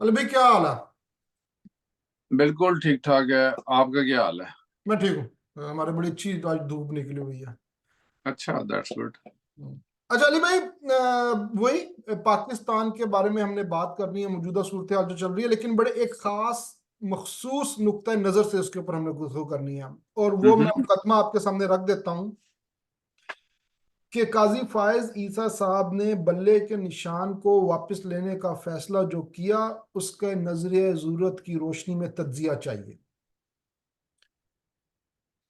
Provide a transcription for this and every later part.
अली भाई, क्या हाल है? बिल्कुल ठीक ठाक है। आपका क्या हाल है? मैं ठीक हूँ। हमारे बड़ी अच्छी आज धूप निकली हुई है। अच्छा, दैट्स गुड। अच्छा अली भाई, वही पाकिस्तान के बारे में हमने बात करनी है, मौजूदा सूरत हाल जो चल रही है, लेकिन बड़े एक खास मखसूस नुक्ता नजर से उसके ऊपर हमने गुफ्तगू करनी है। और वो मैं हम्म। मुकदमा आपके सामने रख देता हूँ कि काजी फायज ईसा साहब ने बल्ले के निशान को वापस लेने का फैसला जो किया, उसके नजरिए जरूरत की रोशनी में तज्जिया चाहिए।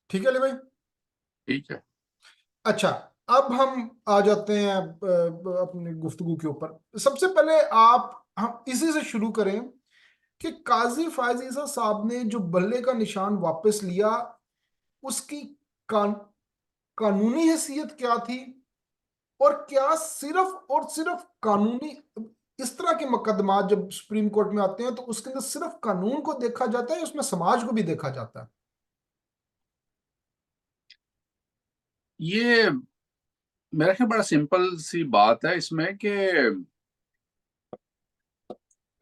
ठीक है अली भाई। ठीक है। अच्छा, अब हम आ जाते हैं अपनी गुफ्तगू के ऊपर। सबसे पहले आप हम इसी से शुरू करें कि काजी फायज ईसा साहब ने जो बल्ले का निशान वापस लिया, उसकी कान, कानूनी हैसियत क्या थी? और क्या सिर्फ और सिर्फ कानूनी, इस तरह के मुकदमा जब सुप्रीम कोर्ट में आते हैं तो उसके अंदर सिर्फ कानून को देखा जाता है, उसमें समाज को भी देखा जाता है? ये मेरा ख्याल बड़ा सिंपल सी बात है इसमें कि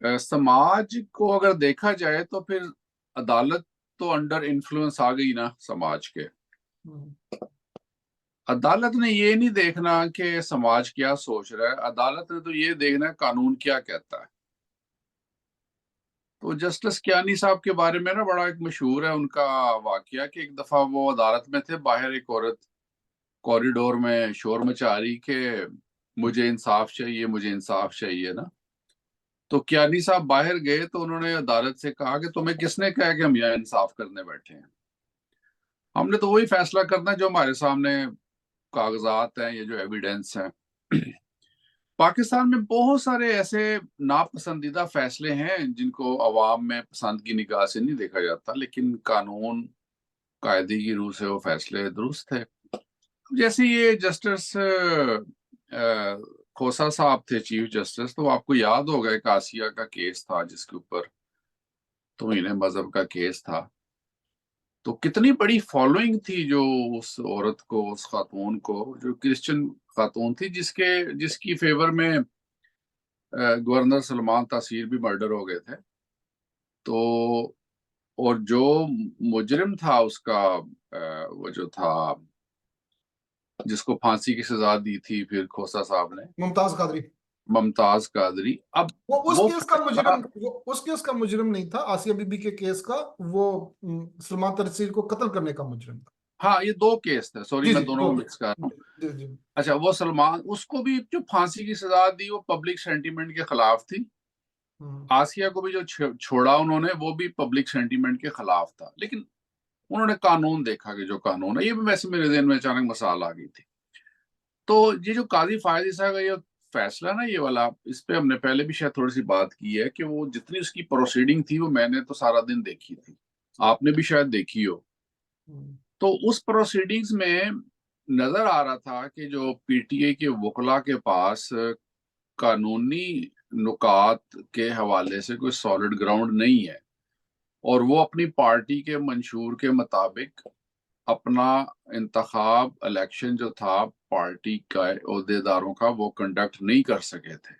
समाज को अगर देखा जाए तो फिर अदालत तो अंडर इन्फ्लुएंस आ गई ना समाज के। हम्म। अदालत ने ये नहीं देखना कि समाज क्या सोच रहा है, अदालत ने तो ये देखना है कानून क्या कहता है। तो जस्टिस कियानी साहब के बारे में ना बड़ा एक मशहूर है उनका वाकया कि एक दफा वो अदालत में थे, बाहर एक औरत कॉरिडोर में शोर मचा रही कि मुझे इंसाफ चाहिए, मुझे इंसाफ चाहिए ना। तो कियानी साहब बाहर गए तो उन्होंने अदालत से कहा कि तुम्हें किसने कहा कि हम यहाँ इंसाफ करने बैठे हैं। हमने तो वही फैसला करना है जो हमारे सामने कागजात हैं, ये जो एविडेंस हैं। पाकिस्तान में बहुत सारे ऐसे नापसंदीदा फैसले हैं जिनको अवाम में पसंद की निगाह से नहीं देखा जाता, लेकिन कानून कायदे की रूह से वो फैसले दुरुस्त है। जैसे ये जस्टिस खोसा साहब थे चीफ जस्टिस, तो आपको याद होगा एक आसिया का केस था जिसके ऊपर तौहीन मजहब का केस था। तो कितनी बड़ी फॉलोइंग थी जो उस औरत को, उस खातून को, जो क्रिश्चियन खातून थी, जिसकी फेवर में गवर्नर सलमान तासीर भी मर्डर हो गए थे। तो और जो मुजरिम था उसका, वो जो था जिसको फांसी की सजा दी थी फिर खोसा साहब ने, मुमताज कादरी। मुमताज कादरी। अब वो उस वो केस का फैसला। मुजरिम, वो उस केस का मुजरिम नहीं था, आसिया बीबी के केस का। वो सलमान तरसील को कत्ल करने का मुजरिम था। हाँ, ये दो केस थे, सॉरी जी मैं जी, दोनों दो को मिक्स केस। कर रहा हूँ। जी जी। अच्छा, वो सलमान, उसको भी जो फांसी की सजा दी वो पब्लिक सेंटीमेंट के खिलाफ थी। हम्म। आसिया को भी जो छोड़ा उन्होंने, वो भी पब्लिक सेंटीमेंट के खिलाफ था। लेकिन उन्होंने कानून देखा कि जो कानून है, ये भी वैसे मेरे जहन में अचानक मसाल आ गई थी। तो ये जो काजी फायद साहब का ये फैसला ना, ये वाला, इस पे हमने पहले भी शायद थोड़ी सी बात की है कि वो जितनी उसकी प्रोसीडिंग थी वो मैंने तो सारा दिन देखी थी, आपने भी शायद देखी हो। हम्म। तो उस प्रोसीडिंग्स में नजर आ रहा था कि जो पीटीए के वकला के पास कानूनी नुकात के हवाले से कोई सॉलिड ग्राउंड नहीं है, और वो अपनी पार्टी के मंशूर के मुताबिक अपना इंतखाब इलेक्शन जो था पार्टी का अहदेदारों का, वो कंडक्ट नहीं कर सके थे।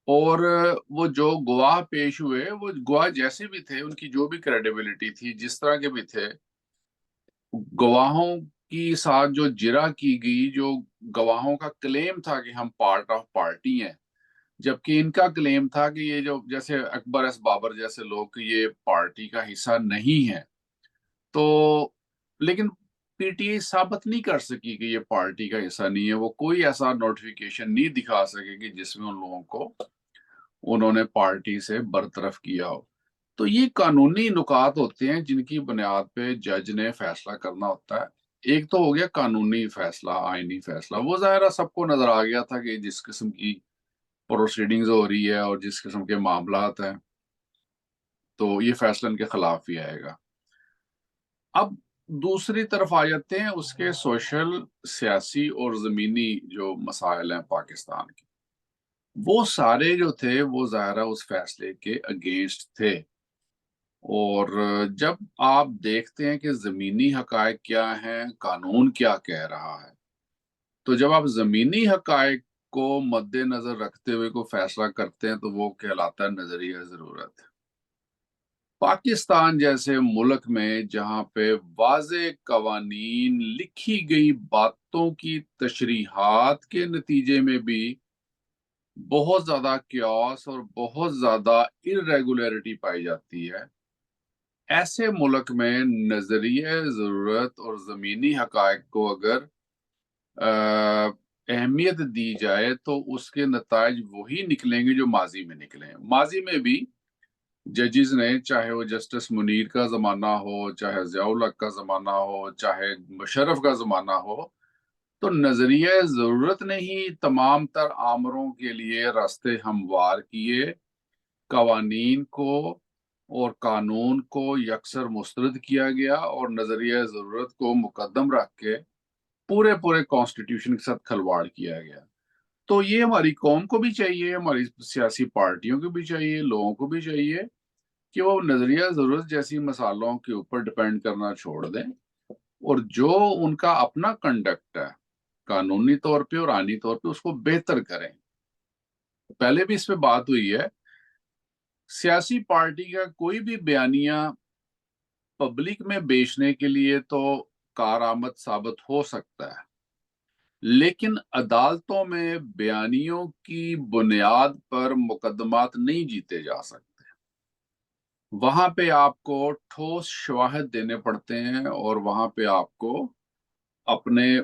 और वो जो गवाह पेश हुए, वो गवाह जैसे भी थे, उनकी जो भी क्रेडिबिलिटी थी, जिस तरह के भी थे, गवाहों की साथ जो जिरा की गई, जो गवाहों का क्लेम था कि हम पार्ट ऑफ पार्टी हैं, जबकि इनका क्लेम था कि ये जो, जैसे अकबर एस बाबर जैसे लोग, कि ये पार्टी का हिस्सा नहीं है। तो लेकिन पीटीआई साबित नहीं कर सकी कि ये पार्टी का हिस्सा नहीं है, वो कोई ऐसा नोटिफिकेशन नहीं दिखा सकेगी जिसमें उन लोगों को उन्होंने पार्टी से बरतरफ किया हो। तो ये कानूनी नुकात होते हैं जिनकी बुनियाद पे जज ने फैसला करना होता है। एक तो हो गया कानूनी फैसला, आईनी फैसला, वो जाहिर है सबको नजर आ गया था कि जिस किस्म की प्रोसीडिंग्स हो रही है और जिस किस्म के मामलात हैं, तो ये फैसला इनके खिलाफ ही आएगा। अब दूसरी तरफ आ जाते हैं उसके सोशल, सियासी और जमीनी जो मसाइल हैं पाकिस्तान के। वो सारे जो थे वो ज़ाहिर उस फैसले के अगेंस्ट थे। और जब आप देखते हैं कि जमीनी हकायक क्या हैं, कानून क्या कह रहा है, तो जब आप जमीनी हकायक को मद्देनजर रखते हुए कोई फैसला करते हैं तो वो कहलाता है नजरिया जरूरत। पाकिस्तान जैसे मुल्क में जहां पे वाज़े कवानीन, लिखी गई बातों की तशरीहात के नतीजे में भी बहुत ज्यादा क्यास और बहुत ज्यादा इरेगुलरिटी पाई जाती है, ऐसे मुल्क में नजरिया जरूरत और जमीनी हकायक को अगर अहमियत दी जाए तो उसके नताज वही निकलेंगे जो माजी में निकले हैं। माजी में भी जजेस ने, चाहे वो जस्टिस मुनीर का जमाना हो, चाहे ज़ियाउल हक का जमाना हो, चाहे मुशर्रफ का जमाना हो, तो नजरिया जरूरत ने ही तमाम तर आमरों के लिए रास्ते हमवार किए, कवानीन को और कानून को यकसर मुस्तरद किया गया और नजरिया जरूरत को मुकद्दम रख के पूरे पूरे कॉन्स्टिट्यूशन के साथ खलवाड़ किया गया। तो ये हमारी कौम को भी चाहिए, हमारी सियासी पार्टियों को भी चाहिए, लोगों को भी चाहिए कि वो नजरिया जरूरत जैसी मसालों के ऊपर डिपेंड करना छोड़ दें और जो उनका अपना कंडक्ट है कानूनी तौर पे और आईनी तौर पे उसको बेहतर करें। पहले भी इस पे बात हुई है, सियासी पार्टी का कोई भी बयानिया पब्लिक में बेचने के लिए तो कारआमद साबित हो सकता है, लेकिन अदालतों में बयानियों की बुनियाद पर मुकदमात नहीं जीते जा सकते। वहां पे आपको ठोस शवाहिद देने पड़ते हैं और वहां पे आपको अपने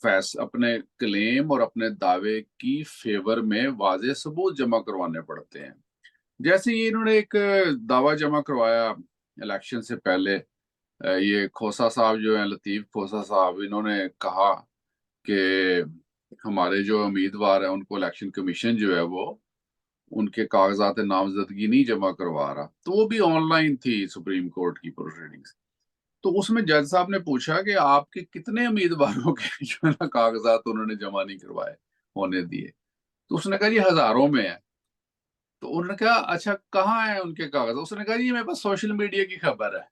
अपने क्लेम और अपने दावे की फेवर में वाज़ेह सबूत जमा करवाने पड़ते हैं। जैसे ये इन्होंने एक दावा जमा करवाया इलेक्शन से पहले, ये खोसा साहब जो है, लतीफ खोसा साहब, इन्होंने कहा कि हमारे जो उम्मीदवार हैं उनको इलेक्शन कमीशन जो है वो उनके कागजात नामजदगी नहीं जमा करवा रहा। तो वो भी ऑनलाइन थी सुप्रीम कोर्ट की प्रोसीडिंग्स। तो उसमें जज साहब ने पूछा कि आपके कितने उम्मीदवारों के जो है ना कागजात उन्होंने जमा नहीं करवाए होने दिए। तो उसने कहा जी हजारों में है। तो उन्होंने कहा अच्छा कहाँ है उनके कागज? उसने कहा जी मेरे पास सोशल मीडिया की खबर है।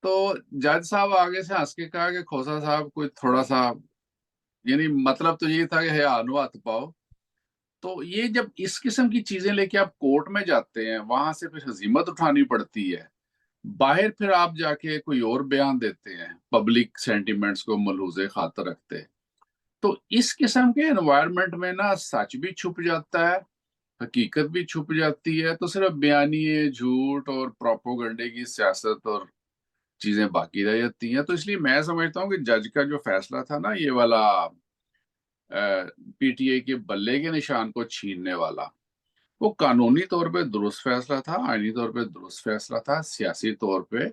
तो जज साहब आगे से हंस के कहा कि खोसा साहब कोई थोड़ा सा, यानी मतलब तो ये था कि है आनो हाथ पाओ। तो ये जब इस किस्म की चीजें लेके आप कोर्ट में जाते हैं, वहां से फिर हजीमत उठानी पड़ती है, बाहर फिर आप जाके कोई और बयान देते हैं पब्लिक सेंटिमेंट्स को मलहूजे खातर रखते हैं। तो इस किस्म के एनवायरनमेंट में ना सच भी छुप जाता है, हकीकत भी छुप जाती है, तो सिर्फ बयानिए झूठ और प्रोपोगंडे की सियासत और चीजें बाकी रह जाती हैं। तो इसलिए मैं समझता हूँ कि जज का जो फैसला था ना, ये वाला पीटीआई के बल्ले के निशान को छीनने वाला, वो कानूनी तौर पे दुरुस्त फैसला था, आईनी तौर पे दुरुस्त फैसला था, सियासी तौर पे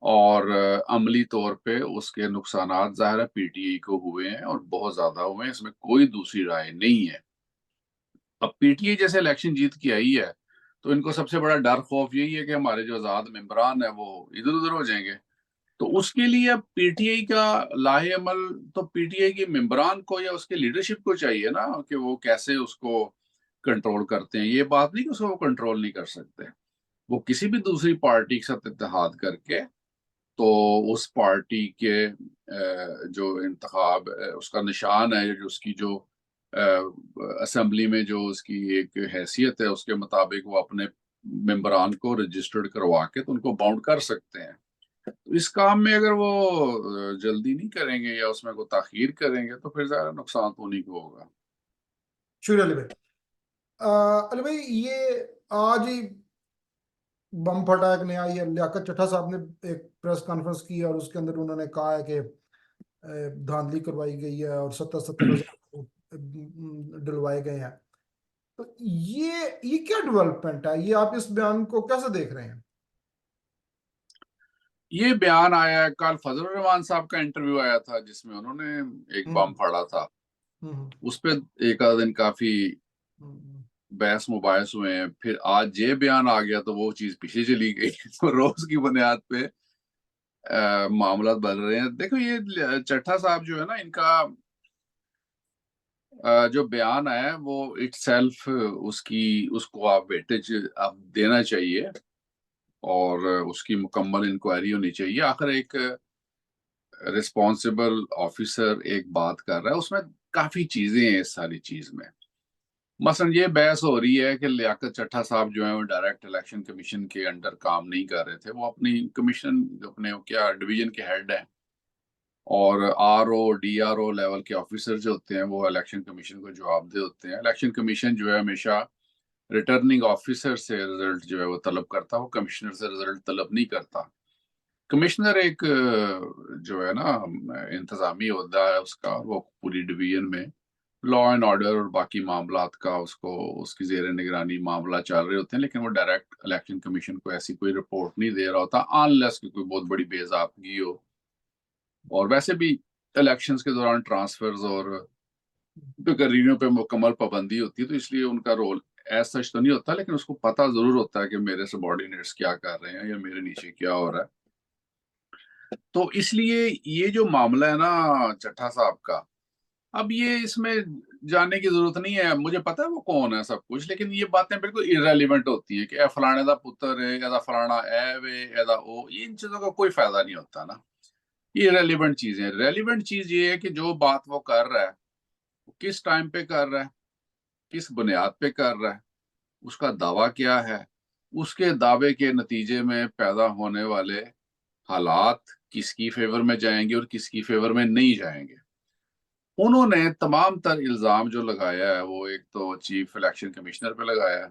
और अमली तौर पे उसके नुकसानात ज़ाहिर है पीटीआई को हुए हैं और बहुत ज्यादा हुए हैं, इसमें कोई दूसरी राय नहीं है। अब पीटीआई जैसे इलेक्शन जीत के आई है तो इनको सबसे बड़ा डर खौफ यही है कि हमारे जो आजाद मेंबरान है वो इधर उधर हो जाएंगे। तो उसके लिए अब पीटीआई का लाहे अमल तो पीटीआई के मेंबरान को या उसके लीडरशिप को चाहिए ना कि वो कैसे उसको कंट्रोल करते हैं। ये बात नहीं कि उसको वो कंट्रोल नहीं कर सकते, वो किसी भी दूसरी पार्टी के साथ इत्तेहाद करके तो उस पार्टी के जो इंतखाब उसका निशान है, जो उसकी जो असेंबली में जो उसकी एक हैसियत है उसके मुताबिक वो अपने मेंबरान को रजिस्टर्ड करवा के तो उनको बाउंड कर सकते हैं। तो इस काम में अगर वो जल्दी नहीं करेंगे या उसमें को ताखीर करेंगे तो फिर ज्यादा नुकसान तो उन्हीं को होगा। शुक्रिया अली भाई। अली भाई, ये आज ही बम फटा एक नया, ये लियाकत चट्टा साहब ने एक प्रेस कॉन्फ्रेंस की और उसके अंदर उन्होंने कहा है कि धांधली करवाई गई है और 70-70 हजार डलवाए गए हैं। तो ये क्या डेवलपमेंट है? ये आप इस बयान को कैसे देख रहे हैं? ये बयान आया है, कल फजल रहमान साहब का इंटरव्यू आया था जिसमें उन्होंने एक बम हम्म। फाड़ा था। हम्म। उस पर एक आध दिन काफी हम्म। बहस मुबाहस हुए हैं, फिर आज ये बयान आ गया तो वो चीज पीछे चली गई। तो रोज की बुनियाद पे मामला बढ़ रहे हैं। देखो ये चट्टा साहब जो है ना, इनका जो बयान है वो इटसेल्फ उसकी उसको आप वेटेज आप देना चाहिए और उसकी मुकम्मल इंक्वायरी होनी चाहिए। आखिर एक रिस्पॉन्सिबल ऑफिसर एक बात कर रहा है, उसमें काफी चीजें हैं इस सारी चीज में। मसलन ये बहस हो रही है कि लियाकत चट्टा साहब जो है वो डायरेक्ट इलेक्शन कमीशन के अंडर काम नहीं कर रहे थे, वो अपनी कमीशन अपने क्या डिवीजन के हेड है, और आरओ डीआरओ लेवल के ऑफिसर जो होते हैं वो इलेक्शन कमीशन को जवाबदेह होते हैं। इलेक्शन कमीशन जो है हमेशा रिटर्निंग ऑफिसर से रिजल्ट जो है वो तलब करता है, वो कमिश्नर से रिजल्ट तलब नहीं करता। कमिश्नर एक जो है ना इंतजामी ओहदा है उसका, वो पूरी डिवीजन में लॉ एंड ऑर्डर और बाकी मामलात का उसको उसकी जेर निगरानी मामला चल रहे होते हैं, लेकिन वो डायरेक्ट इलेक्शन कमीशन को ऐसी कोई रिपोर्ट नहीं दे रहा होता अनलेस कि कोई बहुत बड़ी बेज़ाबतगी हो। और वैसे भी इलेक्शंस के दौरान ट्रांसफर्स और तकरीरों पे मुकम्मल पाबंदी होती है, तो इसलिए उनका रोल ऐसा सच तो नहीं होता, लेकिन उसको पता जरूर होता है कि मेरे सबॉर्डिनेट्स क्या कर रहे हैं या मेरे नीचे क्या हो रहा है। तो इसलिए ये जो मामला है ना चट्टा साहब का, अब ये इसमें जानने की जरूरत नहीं है, मुझे पता है वो कौन है सब कुछ, लेकिन ये बातें बिल्कुल इरेलीवेंट होती है कि ए फलाने दा पुत्र है, एदा फलाना ए वे एदा ओ, इन चीजों का कोई फायदा नहीं होता ना। ये इरेलीवेंट चीजें, रेलिवेंट चीज ये है कि जो बात वो कर रहा है वो किस टाइम पे कर रहा है, किस बुनियाद पे कर रहा है, उसका दावा क्या है, उसके दावे के नतीजे में पैदा होने वाले हालात किसकी फेवर में जाएंगे और किसकी फेवर में नहीं जाएंगे। उन्होंने तमाम तर इल्जाम जो लगाया है वो एक तो चीफ इलेक्शन कमिश्नर पे लगाया है,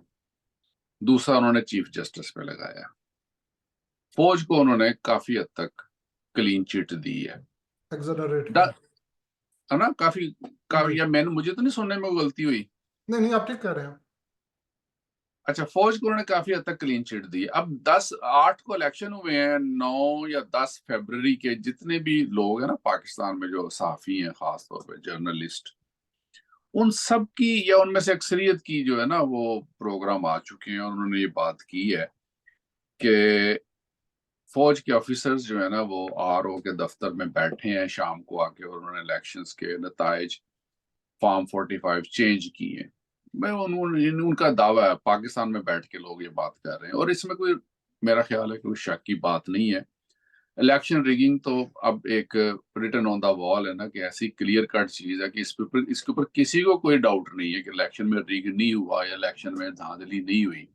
दूसरा उन्होंने चीफ जस्टिस पे लगाया है। फौज को उन्होंने काफी हद तक क्लीन चिट दी है, एक्सोनरेट किया। है ना, काफी जी। काफी, या मैंने मुझे तो नहीं सुनने में गलती हुई। नहीं नहीं, आप ठीक कह रहे हैं। अच्छा, फौज को उन्होंने काफी हद तक क्लीन चिट दी। अब 10-8 को इलेक्शन हुए हैं, 9 या 10 फरवरी के जितने भी लोग हैं ना पाकिस्तान में जो सहाफी हैं, खासतौर पे जर्नलिस्ट, उन सब की या उनमें से अक्सरियत की जो है ना वो प्रोग्राम आ चुके हैं और उन्होंने ये बात की है कि फौज के ऑफिसर्स जो है ना वो आरओ के दफ्तर में बैठे हैं शाम को आके, और उन्होंने इलेक्शंस के नताइज फॉर्म 45 चेंज किए हैं। मैं उनका दावा है, पाकिस्तान में बैठ के लोग ये बात कर रहे हैं, और इसमें कोई, मेरा ख्याल है कोई शक की बात नहीं है। इलेक्शन रिगिंग तो अब एक रिटन ऑन द वॉल है ना, कि ऐसी क्लियर कट चीज है कि इसके ऊपर किसी को कोई डाउट नहीं है कि इलेक्शन में रिग नहीं हुआ या इलेक्शन में धांधली नहीं हुई।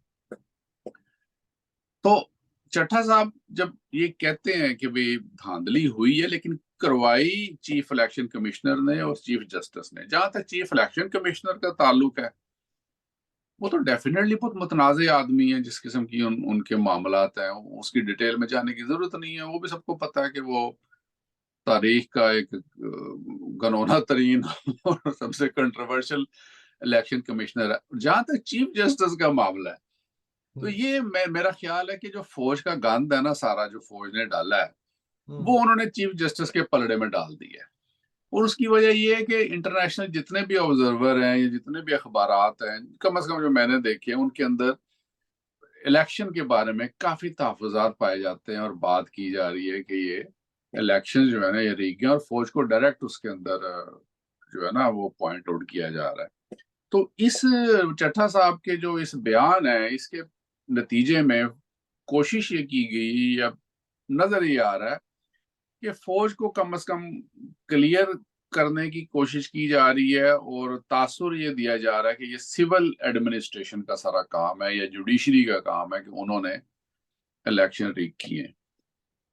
तो चट्टा साहब जब ये कहते हैं कि भाई धांधली हुई है, लेकिन करवाई चीफ इलेक्शन कमिश्नर ने और चीफ जस्टिस ने, जहां तक चीफ इलेक्शन कमिश्नर का ताल्लुक है वो तो डेफिनेटली बहुत मुतनाज़ आदमी है, जिस किस्म की उनके मामलात हैं उसकी डिटेल में जाने की जरूरत नहीं है। वो भी सबको पता है कि वो तारीख का एक घनौना तरीन और सबसे कंट्रोवर्शियल इलेक्शन कमिश्नर है। जहां तक चीफ जस्टिस का मामला है, तो ये मेरा ख्याल है कि जो फौज का गंद है ना सारा, जो फौज ने डाला है वो उन्होंने चीफ जस्टिस के पलड़े में डाल दिया है। और उसकी वजह ये है कि इंटरनेशनल जितने भी ऑब्जर्वर हैं या जितने भी अखबारात हैं, कम से कम जो मैंने देखे हैं, उनके अंदर इलेक्शन के बारे में काफी तहफुजात पाए जाते हैं और बात की जा रही है कि ये इलेक्शन जो है ना ये रीग हैं, और फौज को डायरेक्ट उसके अंदर जो है ना वो पॉइंट आउट किया जा रहा है। तो इस चट्टा साहब के जो इस बयान है, इसके नतीजे में कोशिश ये की गई या नजर ये आ रहा है कि फौज को कम से कम क्लियर करने की कोशिश की जा रही है, और तासुर ये दिया जा रहा है कि ये सिविल एडमिनिस्ट्रेशन का सारा काम है या जुडिशरी का काम है कि उन्होंने इलेक्शन रीग किए।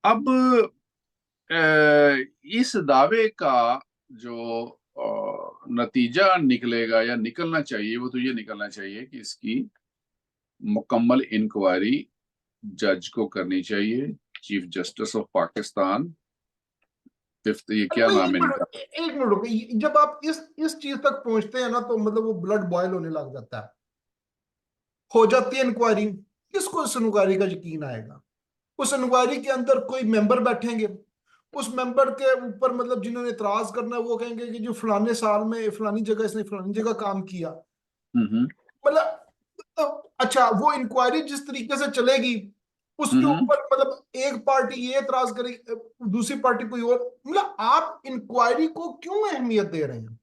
अब इस दावे का जो नतीजा निकलेगा या निकलना चाहिए, वो तो ये निकलना चाहिए कि इसकी मुकम्मल इंक्वायरी जज को करनी चाहिए, chief justice of Pakistan, fifth, ये अरे क्या भाई, नाम है इनका। एक मिनट रुको। जब आप इस चीज तक पहुंचते हैं ना, तो मतलब वो ब्लड बॉयल होने लग जाता है। हो जाती है इंक्वायरी, किसको इस इंक्वायरी का यकीन आएगा? उस इंक्वायरी के अंदर कोई मेंबर बैठेंगे, उस मेंबर के ऊपर मतलब जिन्होंने इतराज करना है वो कहेंगे कि जो फलाने साल में फलानी जगह इसने फलानी जगह काम किया। हम्म मतलब तो अच्छा, वो इंक्वायरी जिस तरीके से चलेगी उसके हम्म ऊपर मतलब एक पार्टी ये एतराज करेगी, दूसरी पार्टी कोई और। मतलब आप इंक्वायरी को क्यों अहमियत दे रहे हैं?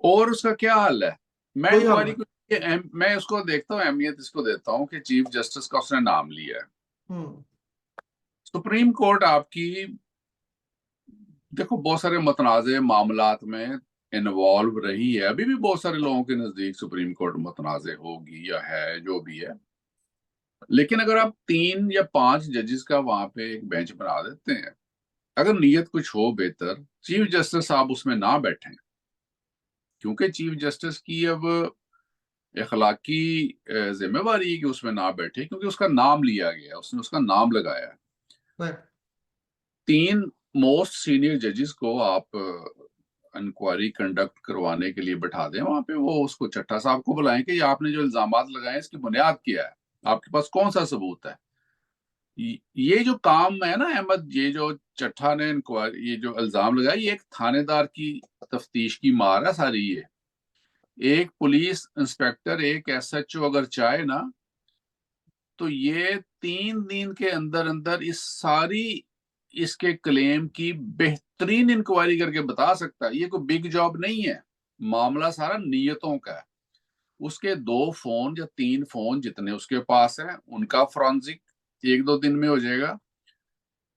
और उसका क्या हाल है? मैं कोई हल इंक्वायरी नहीं। को मैं उसको देखता हूँ, अहमियत इसको देता हूँ कि चीफ जस्टिस का उसने नाम लिया है। हम्म। सुप्रीम कोर्ट आपकी देखो बहुत सारे मुतनाज़े मामलात में इन्वॉल्व रही है, अभी भी बहुत सारे लोगों के नजदीक सुप्रीम कोर्ट मुतनाज़े होगी या है, जो भी है। लेकिन अगर आप 3 या 5 जजेस का वहां पे एक बेंच बना देते हैं, अगर नीयत कुछ हो बेहतर, चीफ जस्टिस साहब उसमें ना बैठे, क्योंकि चीफ जस्टिस की अब इखलाकी जिम्मेवारी है कि उसमें ना बैठे, क्योंकि उसका नाम लिया गया, उसने उसका नाम लगाया है। नहीं। 3 मोस्ट सीनियर जजेस को आप इंक्वायरी कंडक्ट करवाने के लिए बैठा दें वहां पे, वो उसको चट्टा साहब को बुलाएं कि ये आपने जो इल्जामात लगाए इसकी बुनियाद क्या है, आपके पास कौन सा सबूत है। ये जो काम है ना अहमद, ये जो चट्टा ने इंक्वायरी, ये जो इल्जाम लगाया, ये एक थानेदार की तफ्तीश की मार है सारी। ये एक पुलिस इंस्पेक्टर, एक एसएचओ अगर चाहे ना, तो ये 3 दिन के अंदर अंदर इस सारी इसके क्लेम की बेहतरीन इंक्वायरी करके बता सकता है। ये कोई बिग जॉब नहीं है, मामला सारा नीयतों का है। उसके 2 फोन या 3 फोन जितने उसके पास है, उनका फॉरेंसिक 1-2 दिन में हो जाएगा।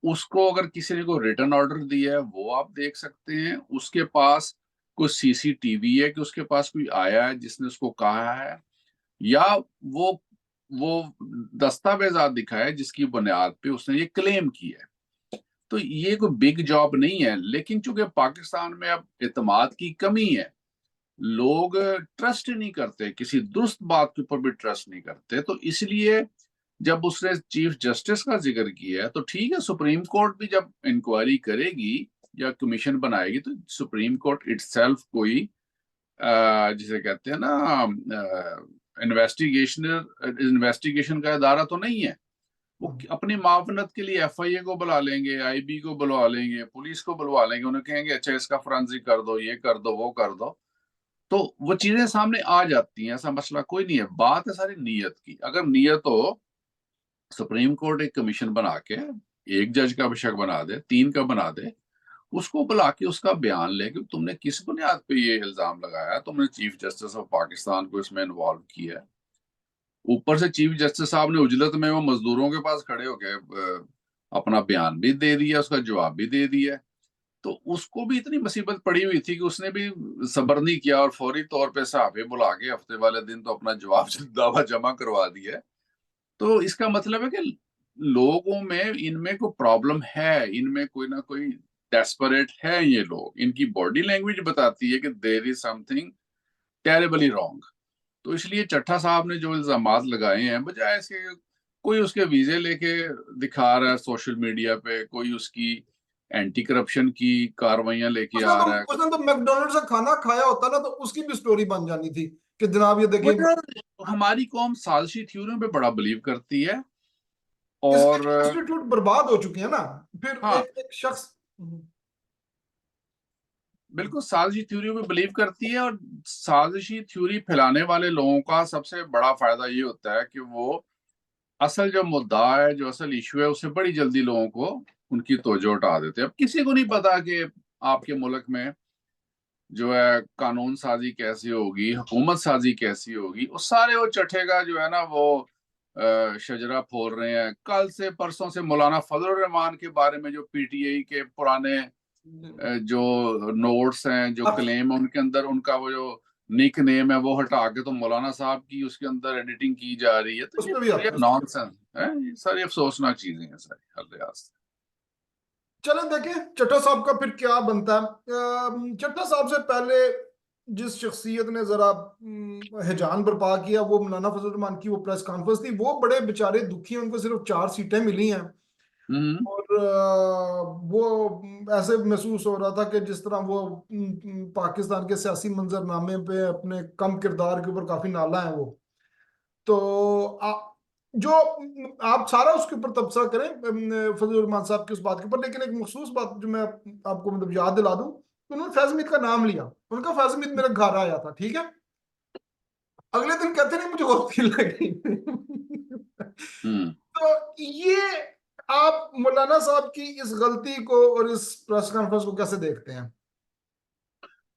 उसको अगर किसी ने कोई रिटर्न ऑर्डर दिया है वो आप देख सकते हैं। उसके पास कोई सीसीटीवी है कि उसके पास कोई आया है जिसने उसको कहा है, या वो वो दस्तावेजात दिखाया है जिसकी बुनियाद पे उसने ये क्लेम किया है। तो ये कोई बिग जॉब नहीं है, लेकिन चूंकि पाकिस्तान में अब एतमाद की कमी है, लोग ट्रस्ट नहीं करते, किसी दुरुस्त बात के ऊपर भी ट्रस्ट नहीं करते, तो इसलिए जब उसने चीफ जस्टिस का जिक्र किया है, तो ठीक है, सुप्रीम कोर्ट भी जब इंक्वायरी करेगी या कमीशन बनाएगी, तो सुप्रीम कोर्ट इटसेल्फ कोई जिसे कहते हैं ना इन्वेस्टिगेशन इन्वेस्टिगेशन का इदारा तो नहीं है। वो अपनी मावनत के लिए एफआईए को बुला लेंगे, आईबी को बुलवा लेंगे, पुलिस को बुलवा लेंगे, उन्हें कहेंगे अच्छा इसका फोरेंसिक कर दो, ये कर दो, वो कर दो, तो वो चीजें सामने आ जाती हैं। ऐसा मसला कोई नहीं है, बात है सारी नीयत की। अगर नीयत हो, सुप्रीम कोर्ट एक कमीशन बना के एक जज का बेशक बना दे, 3 का बना दे, उसको बुला के उसका बयान ले कि तुमने किस बुनियाद पे ये इल्जाम लगाया, तुमने चीफ जस्टिस ऑफ पाकिस्तान को इसमें इन्वॉल्व किया है। ऊपर से चीफ जस्टिस साहब ने उजलत में वो मजदूरों के पास खड़े होके अपना बयान भी दे दिया, उसका जवाब भी दे दिया। तो उसको भी इतनी मुसीबत पड़ी हुई थी कि उसने भी सब्र नहीं किया और फौरी तौर पे सहाफे बुला के हफ्ते वाले दिन तो अपना जवाब दावा जमा करवा दिया। तो इसका मतलब है कि लोगों में इनमें कोई प्रॉब्लम है, इनमें कोई ना कोई डेस्परेट है ये लोग। इनकी बॉडी लैंग्वेज बताती है कि there is something terribly wrong. तो इसलिए चट्टा साहब ने जो इल्जामात लगाए हैं, बजाय इसके कोई उसके वीजे लेके दिखा रहा है सोशल मीडिया पे, कोई उसकी एंटी करप्शन की कार्रवाइयां लेके उसने आ तो रहा है। उसने तो मैकडोनल्ड से खाना खाया होता ना, तो उसकी भी स्टोरी बन जानी थी कि जनाब ये देखिए। बट हमारी कौम साजिशी थ्योरियों पे बड़ा बिलीव करती है। इसलिए और इंस्टीट्यूट बर्बाद हो चुके हैं ना। फिर हाँ, एक शख्स। बिल्कुल साजिशी थ्योरी में बिलीव करती है। और साजिशी थ्योरी फैलाने वाले लोगों का सबसे बड़ा फायदा ये होता है कि वो असल जो मुद्दा है, जो असल इशू है, उसे बड़ी जल्दी लोगों को उनकी तवज्जो हटा देते हैं। अब किसी को नहीं पता कि आपके मुल्क में जो है कानून साजी कैसी होगी, हुकूमत साजी कैसी होगी। उस सारे वो चट्टे का जो है ना वो शजरा फोड़ रहे हैं। कल से परसों से मौलाना फजल रहमान के बारे में जो पीटीआई के पुराने जो नोट्स हैं, जो अब क्लेम है, उनके अंदर उनका वो जो निक नेम है वो हटा के तो मौलाना साहब की उसके अंदर एडिटिंग की जा रही है। तो उसमें भी ये आता है। नॉनसेंस है, ये सारी अफसोसनाक चीजें हैं सारी हर लिहाज से। चलें देखें चट्टा साहब का फिर क्या बनता है। चट्टा साहब से पहले जिस शख्सियत ने जरा हिजान बर्पा किया, वो मौलाना फजल रहमान की वो प्रेस कॉन्फ्रेंस थी। वो बड़े बेचारे दुखी हैं, उनको सिर्फ 4 सीटें मिली हैं। हम्म। और वो ऐसे महसूस हो रहा था कि जिस तरह वो पाकिस्तान के सियासी मंजरनामे पे अपने कम किरदार के ऊपर काफी नाला है वो। तो जो आप सारा उसके ऊपर तबसरा करें फजल रहमान साहब की उस बात के ऊपर, लेकिन एक मखसूस बात जो मैं आपको मतलब याद दिला दूं, तो उन्होंने फैज हमीद का नाम लिया। उनका फैज हमीद मेरे घर आया था, ठीक है। अगले दिन कहते नहीं मुझे गलती लगी। हम्म। तो ये आप मौलाना साहब की इस गलती को और इस प्रेस कॉन्फ्रेंस को कैसे देखते हैं?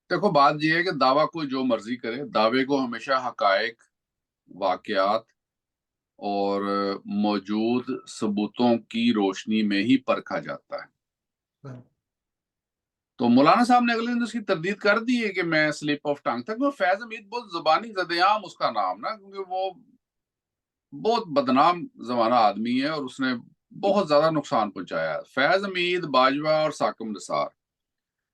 देखो बात यह है कि दावा कोई जो मर्जी करे, दावे को हमेशा हकायक, वाकयात और मौजूद सबूतों की रोशनी में ही परखा जाता है। तो मौलाना साहब ने अगले दिन उसकी तरदीद कर दी है कि मैं स्लिप ऑफ टंग था, क्योंकि फैज हमीद बहुत जुबानी ज़देआम उसका नाम ना, क्योंकि वो बहुत बदनाम जमाना आदमी है और उसने बहुत ज्यादा नुकसान पहुंचाया है। फैज हमीद, बाजवा और साकिब निसार,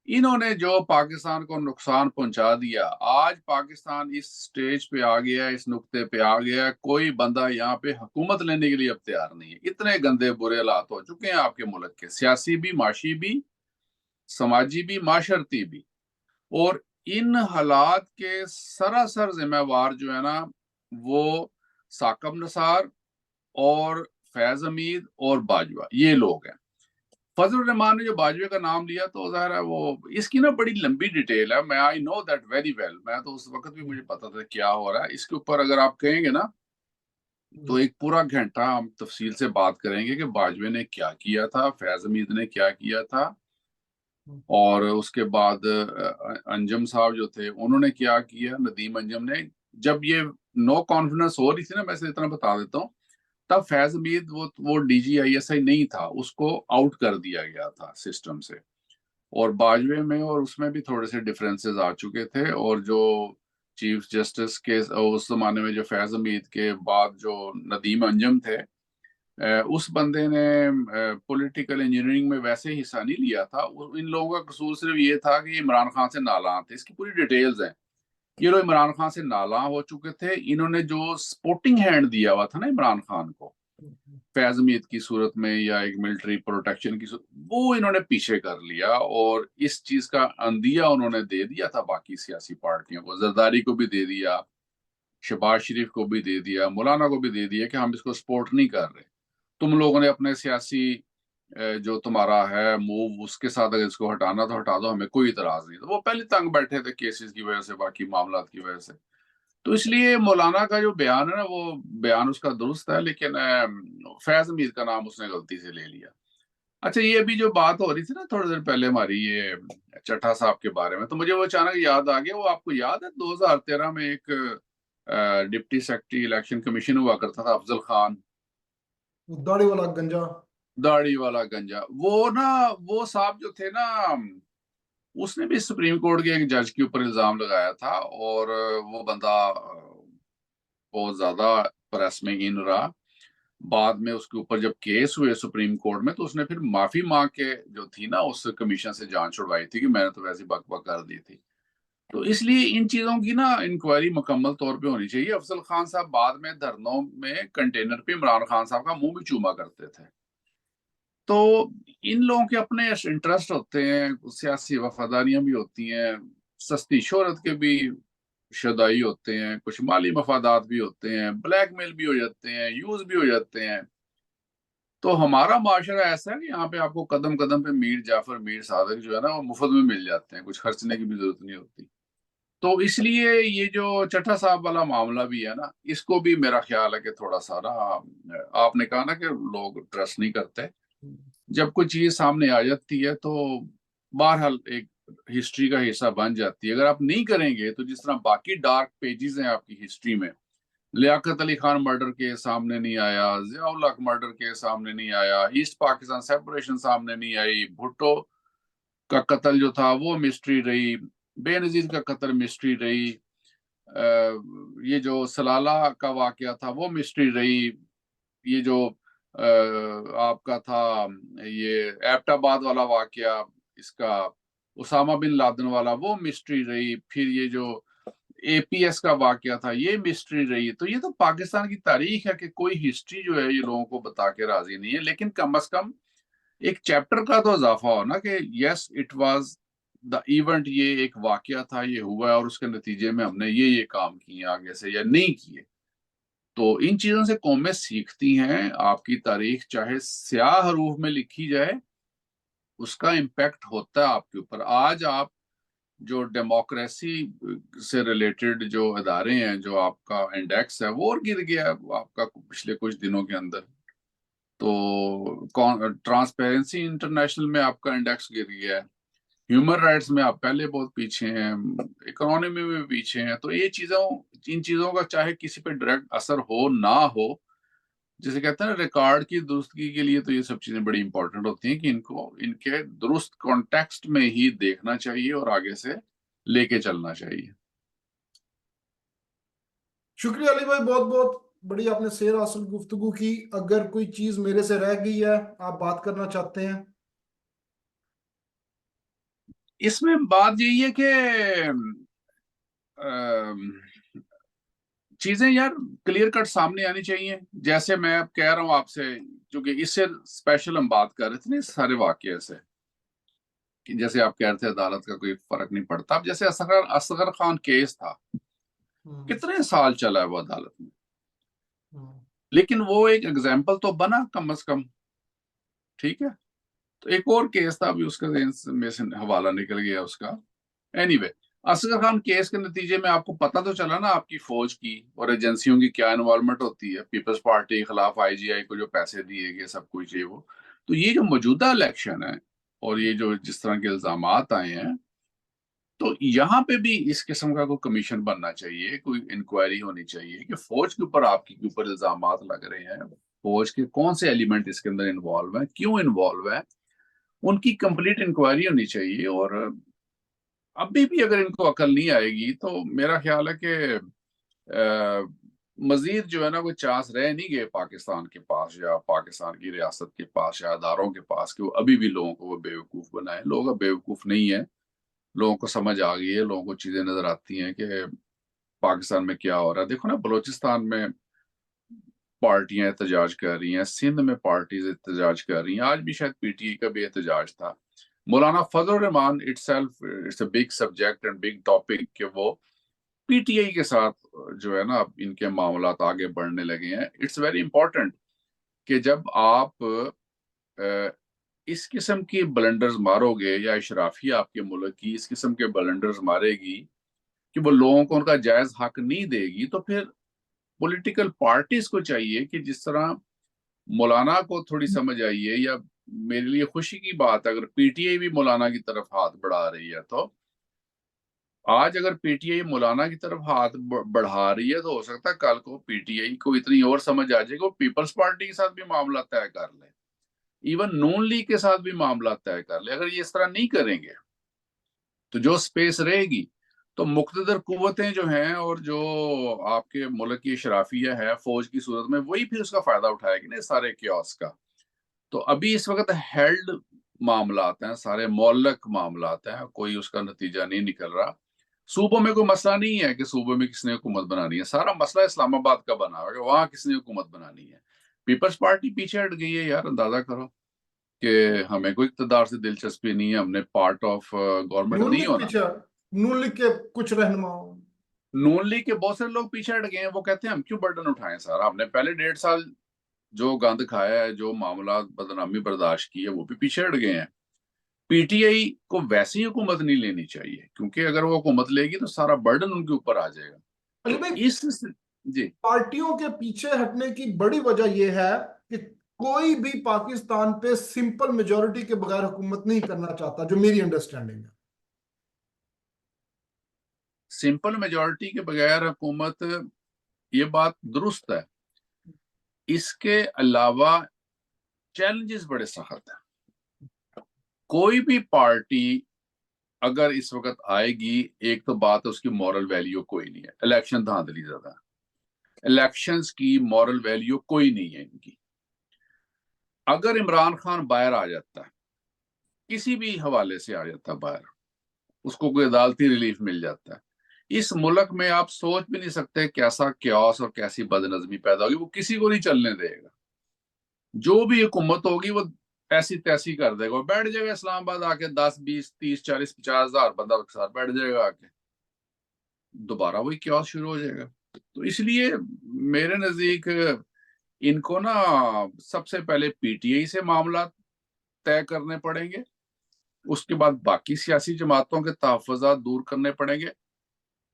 इन्होंने जो पाकिस्तान को नुकसान पहुंचा दिया, आज पाकिस्तान इस स्टेज पे आ गया है, इस नुक्ते पे आ गया है, कोई बंदा यहाँ पे हुकूमत लेने के लिए अब तैयार नहीं है। इतने गंदे बुरे हालात हो चुके हैं आपके मुल्क के, सियासी भी, माशी भी, समाजी भी, माशरती भी। और इन हालात के सरासर जिम्मेवार जो है ना, वो साकिब निसार और फैज हमीद और बाजवा, ये लोग हैं। फजल रहमान ने जो बाजवे का नाम लिया, तो जाहिर है वो, इसकी ना बड़ी लंबी डिटेल है, मैं I know that very well, मैं तो उस वक्त भी मुझे पता था क्या हो रहा है। इसके ऊपर अगर आप कहेंगे ना, तो एक पूरा घंटा हम तफसील से बात करेंगे कि बाजवे ने क्या किया था, फैज हमीद ने क्या किया था, और उसके बाद अंजम साहब जो थे उन्होंने क्या किया, नदीम अंजम ने। जब ये नो कॉन्फिडेंस हो रही थी ना, मैं से इतना बता देता हूँ, तब फैज हमीद वो DGISI नहीं था, उसको आउट कर दिया गया था सिस्टम से। और बाजवे में और उसमें भी थोड़े से डिफरेंसेस आ चुके थे। और जो चीफ जस्टिस के उस जमाने में, जो फैज हमीद के बाद जो नदीम अंजम थे, उस बंदे ने पॉलिटिकल इंजीनियरिंग में वैसे हिस्सा नहीं लिया था। इन लोगों का कसूर सिर्फ ये था कि इमरान खान से नालां थे, इसकी पूरी डिटेल्स हैं। ये लोग इमरान खान से नालां हो चुके थे, इन्होंने जो स्पोर्टिंग हैंड दिया हुआ था ना इमरान खान को, फैज हमीद की सूरत में या एक मिलिट्री प्रोटेक्शन की सूरत, वो इन्होंने पीछे कर लिया। और इस चीज का अंदिया उन्होंने दे दिया था बाकी सियासी पार्टियों को, जरदारी को भी दे दिया, शहबाज शरीफ को भी दे दिया, मौलाना को भी दे दिया कि हम इसको सपोर्ट नहीं कर रहे। तुम लोगों ने अपने सियासी जो तुम्हारा है मूव, उसके साथ अगर इसको हटाना तो हटा दो, हमें कोई इतराज नहीं। तो वो पहले तंग बैठे थे केसेस की वजह से, बाकी मामला की वजह से। तो इसलिए मौलाना का जो बयान है ना, वो बयान उसका दुरुस्त है, लेकिन फैज हमीद का नाम उसने गलती से ले लिया। अच्छा, ये अभी जो बात हो रही थी ना थोड़ी देर पहले हमारी, ये चट्टा साहब के बारे में, तो मुझे वो अचानक याद आ गया। वो आपको याद है 2013 में एक डिप्टी सेक्रेटरी इलेक्शन कमीशन हुआ करता था, अफजल खान, दाढ़ी वाला गंजा। दाढ़ी वाला गंजा, वो ना, वो साहब जो थे ना, उसने भी सुप्रीम कोर्ट के एक जज के ऊपर इल्जाम लगाया था। और वो बंदा बहुत ज्यादा प्रेस में इन रहा। बाद में उसके ऊपर जब केस हुए सुप्रीम कोर्ट में, तो उसने फिर माफी मांग के जो थी ना, उस कमीशन से जांच छुड़वाई थी कि मैंने तो वैसी बक बक कर दी थी। तो इसलिए इन चीजों की ना इंक्वायरी मुकम्मल तौर पे होनी चाहिए। अफजल खान साहब बाद में धरनों में कंटेनर पे इमरान खान साहब का मुंह भी चूमा करते थे। तो इन लोगों के अपने इंटरेस्ट होते हैं, सियासी वफादारियां भी होती हैं, सस्ती शोहरत के भी शदाई होते हैं, कुछ माली मफादात भी होते हैं, ब्लैकमेल भी हो जाते हैं, यूज भी हो जाते हैं। तो हमारा माशरा ऐसा है कि यहाँ पे आपको कदम कदम पे मीर जाफर, मीर सादिक जो है ना, वो मुफ्त में मिल जाते हैं, कुछ खर्चने की भी जरूरत नहीं होती। तो इसलिए ये जो चट्टा साहब वाला मामला भी है ना, इसको भी मेरा ख्याल है कि थोड़ा सा ना, आपने कहा ना कि लोग ट्रस्ट नहीं करते, जब कोई चीज सामने आ जाती है तो बहरहाल एक हिस्ट्री का हिस्सा बन जाती है। अगर आप नहीं करेंगे तो जिस तरह बाकी डार्क पेजेस हैं आपकी हिस्ट्री में, लियाकत अली खान मर्डर के सामने नहीं आया, जियाउल हक मर्डर के सामने नहीं आया, ईस्ट पाकिस्तान सेपरेशन सामने नहीं आई, भुट्टो का कत्ल जो था वो मिस्ट्री रही, बेनजीर का कत्ल मिस्ट्री रही, ये जो सलाला का वाकया था वो मिस्ट्री रही, ये जो आपका था ये एबटाबाद वाला वाकया, इसका उसामा बिन लादेन वाला, वो मिस्ट्री रही, फिर ये जो APS का वाकया था ये मिस्ट्री रही। तो ये तो पाकिस्तान की तारीख है कि कोई हिस्ट्री जो है ये लोगों को बता के राजी नहीं है। लेकिन कम से कम एक चैप्टर का तो इजाफा हो ना कि yes it was the event, ये एक वाकया था, ये हुआ है, और उसके नतीजे में हमने ये काम किए आगे से या नहीं किए। तो इन चीजों से कौमें सीखती हैं। आपकी तारीख चाहे स्याह हरूफ में लिखी जाए, उसका इम्पैक्ट होता है आपके ऊपर। आज आप जो डेमोक्रेसी से रिलेटेड जो अदारे हैं, जो आपका इंडेक्स है वो और गिर गया है आपका पिछले कुछ दिनों के अंदर। तो ट्रांसपेरेंसी इंटरनेशनल में आपका इंडेक्स गिर गया है, ह्यूमन राइट्स में आप पहले बहुत पीछे हैं, इकोनॉमी में भी पीछे हैं। तो ये चीजों इन चीजों का चाहे किसी पे डायरेक्ट असर हो ना हो, जैसे कहते हैं ना, रिकॉर्ड की दुरुस्तगी के लिए तो ये सब चीजें बड़ी इंपॉर्टेंट होती हैं कि इनको इनके दुरुस्त कॉन्टेक्स्ट में ही देखना चाहिए और आगे से लेके चलना चाहिए। शुक्रिया अली भाई, बहुत बहुत बड़ी आपने शेर हासिल गुफ्तगू की। अगर कोई चीज मेरे से रह गई है, आप बात करना चाहते हैं? इसमें बात यही है कि चीजें यार क्लियर कट सामने आनी चाहिए। जैसे मैं अब कह रहा हूं आपसे, क्योंकि इससे स्पेशल हम बात कर रहे थे ना इस सारे वाकये से, कि जैसे आप कह रहे थे अदालत का कोई फर्क नहीं पड़ता। अब जैसे असगर खान केस था, हम्म। कितने साल चला है वो अदालत में, हम्म। लेकिन वो एक एग्जाम्पल तो बना कम से कम। ठीक है, तो एक और केस था, अभी उसका में से हवाला निकल गया उसका। एनीवे, असगर खान केस के नतीजे में आपको पता तो चला ना आपकी फौज की और एजेंसियों की क्या इन्वॉल्वमेंट होती है। पीपल्स पार्टी के खिलाफ आईजीआई को जो पैसे दिए गए, सब कुछ ये वो। तो ये जो मौजूदा इलेक्शन है और ये जो जिस तरह के इल्जाम आए हैं, तो यहाँ पे भी इस किस्म का कोई कमीशन बनना चाहिए, कोई इंक्वायरी होनी चाहिए कि फौज के ऊपर आपके ऊपर इल्जाम लग रहे हैं, फौज के कौन से एलिमेंट इसके अंदर इन्वॉल्व है, क्यों इन्वॉल्व है, उनकी कंप्लीट इंक्वायरी होनी चाहिए। और अभी भी अगर इनको अकल नहीं आएगी तो मेरा ख्याल है कि मजीद जो है ना कोई चांस रह नहीं गए पाकिस्तान के पास या पाकिस्तान की रियासत के पास या अदारों के पास कि वो अभी भी लोगों को वो बेवकूफ बनाए। लोग अब बेवकूफ नहीं है, लोगों को समझ आ गई है, लोगों को चीजें नजर आती हैं कि पाकिस्तान में क्या हो रहा है। देखो ना, बलूचिस्तान में पार्टियां एहतजाज कर रही हैं, सिंध में पार्टीज एहतजाज कर रही हैं, आज भी शायद पीटीआई का भी एहतजाज था। Maulana Fazal Rehman itself it's a big subject and big topic कि वो पीटीआई के साथ जो है ना अब इनके मामलात आगे बढ़ने लगे हैं। इट्स वेरी इंपॉर्टेंट कि जब आप अ, इस किस्म की ब्लंडर्स मारोगे या इशराफिया आपके मुल्क की इस किस्म के ब्लंडर्स मारेगी कि वो लोगों को उनका जायज हक नहीं देगी, तो फिर पॉलिटिकल पार्टीज को चाहिए कि जिस तरह मौलाना को थोड़ी समझ आई है, या मेरे लिए खुशी की बात अगर पीटीआई भी मौलाना की तरफ हाथ बढ़ा रही है, तो आज अगर पीटीआई मौलाना की तरफ हाथ बढ़ा रही है तो हो सकता है कल को पीटीआई को इतनी और समझ आ जाएगी वो पीपल्स पार्टी के साथ भी मामला तय कर ले, इवन नून लीग के साथ भी मामला तय कर ले। अगर ये इस तरह नहीं करेंगे तो जो स्पेस रहेगी, तो मुख्तदर कुव्वतें जो हैं और जो आपके मुल्क की शराफिया है फौज की सूरत में, वही फिर उसका फायदा उठाएगी ना इस सारे क्योस का। तो अभी इस वक्त हेल्ड मामला आते हैं, सारे मोहल्लक मामला आते हैं, कोई उसका नतीजा नहीं निकल रहा। सूबों में कोई मसला नहीं है कि सूबे में किसने हुकूमत बनानी है, सारा मसला इस्लामाबाद का बना हुआ है, वहां किसने हुकूमत बनानी है। पीपल्स पार्टी पीछे हट गई है यार, अंदाजा करो कि हमें कोई इक़्तिदार से दिलचस्पी नहीं है, हमने पार्ट ऑफ गवर्नमेंट नून नहीं लीग होना। पीछे, नून लीग के कुछ रहनुमा। नून लीग के बहुत सारे लोग पीछे हट गए हैं, वो कहते हैं हम क्यों बर्डन उठाएं, सारा हमने पहले 1.5 साल जो गंद खाया है, जो मामला बदनामी बर्दाश्त की है, वो भी पीछे हट गए हैं। पीटीआई को वैसी हुकूमत नहीं लेनी चाहिए, क्योंकि अगर वो हुकूमत लेगी तो सारा बर्डन उनके ऊपर आ जाएगा। अली तो भाई, इस जी, पार्टियों के पीछे हटने की बड़ी वजह यह है कि कोई भी पाकिस्तान पे सिंपल मेजोरिटी के बगैर हुकूमत नहीं करना चाहता, जो मेरी अंडरस्टैंडिंग है। सिंपल मेजोरिटी के बगैर हुकूमत, ये बात दुरुस्त है। इसके अलावा चैलेंजेस बड़े सख्त हैं। कोई भी पार्टी अगर इस वक्त आएगी, एक तो बात है उसकी मॉरल वैल्यू कोई नहीं है, इलेक्शन धांधली ज्यादा, इलेक्शंस की मॉरल वैल्यू कोई नहीं है इनकी। अगर इमरान खान बाहर आ जाता है, किसी भी हवाले से आ जाता है बाहर, उसको कोई अदालती रिलीफ मिल जाता है, इस मुल्क में आप सोच भी नहीं सकते कैसा क्यास और कैसी बदनजमी पैदा होगी। वो किसी को नहीं चलने देगा, जो भी हुकूमत होगी वो ऐसी तैसी कर देगा, वो बैठ जाएगा इस्लामाबाद आके, 10 20 30 40 50 हजार बंदा के साथ बैठ जाएगा आके, दोबारा वही क्यास शुरू हो जाएगा। तो इसलिए मेरे नजदीक इनको ना सबसे पहले पीटीआई से मामला तय करने पड़ेंगे, उसके बाद बाकी सियासी जमातों के तहफुजात दूर करने पड़ेंगे।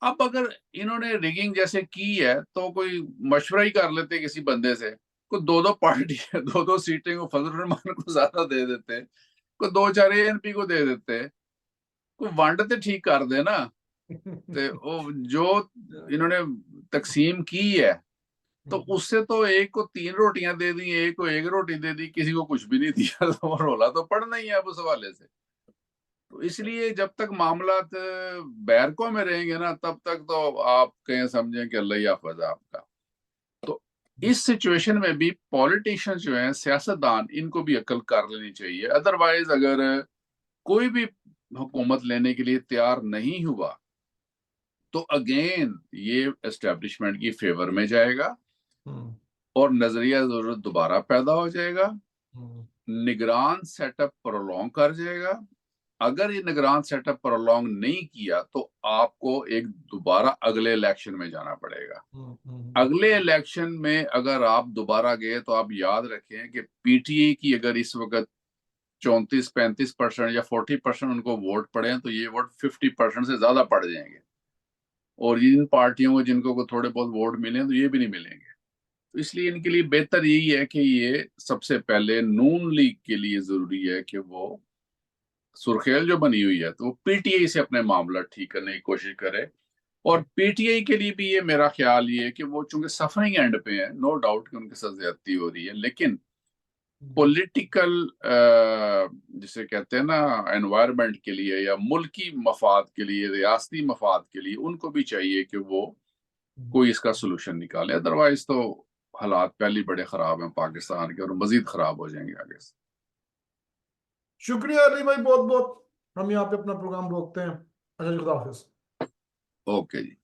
अब अगर इन्होंने रिगिंग जैसे की है तो कोई मशवरा ही कर लेते किसी बंदे से, को दो दो पार्टी दो दो सीटें को फजल रहमान को ज्यादा दे देते, को दो चार एएनपी को दे देते, को वंड ते ठीक कर देना। तो वो जो इन्होंने तकसीम की है, तो उससे तो एक को 3 रोटियां दे दी, एक को 1 रोटी दे दी, किसी को कुछ भी नहीं दिया, तो वो रोला तो पड़ना ही है अब उस हवाले से। तो इसलिए जब तक मामलात बैरकों में रहेंगे ना, तब तक तो आप कहें समझें कि अल्लाह ही हाफ़िज़ है आपका। तो इस सिचुएशन में भी पॉलिटिशियंस जो हैं, सियासतदान, इनको भी अक्ल कर लेनी चाहिए। अदरवाइज अगर कोई भी हुकूमत लेने के लिए तैयार नहीं हुआ, तो अगेन ये एस्टेब्लिशमेंट की फेवर में जाएगा और नजरिया जरूरत दोबारा पैदा हो जाएगा। निगरान सेटअप प्रोलॉन्ग कर जाएगा। अगर ये निगरान सेटअप प्रोलॉन्ग नहीं किया तो आपको एक दोबारा अगले इलेक्शन में जाना पड़ेगा। अगले इलेक्शन में अगर आप दोबारा गए तो आप याद रखें कि पीटीआई की अगर इस वक्त 34-35% या 40% उनको वोट पड़े हैं, तो ये वोट 50% से ज्यादा पड़ जाएंगे। और इन पार्टियों को जिनको को थोड़े बहुत वोट मिले तो ये भी नहीं मिलेंगे। तो इसलिए इनके लिए बेहतर यही है कि ये सबसे पहले नून लीग के लिए जरूरी है कि वो सुर्खेल जो बनी हुई है तो वो पीटीआई से अपने मामला ठीक करने की कोशिश करे। और पीटीआई के लिए भी ये मेरा ख्याल ये है कि वो चूंकि सफरिंग एंड पे है, नो डाउट कि उनके साथ ज्यादती हो रही है, लेकिन पॉलिटिकल जिसे कहते हैं ना एनवायरनमेंट के लिए या मुल्की मफाद के लिए, रियासती मफाद के लिए, उनको भी चाहिए कि वो कोई इसका सोल्यूशन निकाले। अदरवाइज तो हालात पहले बड़े खराब हैं पाकिस्तान के और मजीद खराब हो जाएंगे आगे से। शुक्रिया अली भाई, बहुत बहुत। हम यहाँ पे अपना प्रोग्राम रोकते हैं। अच्छा जी, खुदा हाफिज। ओके जी।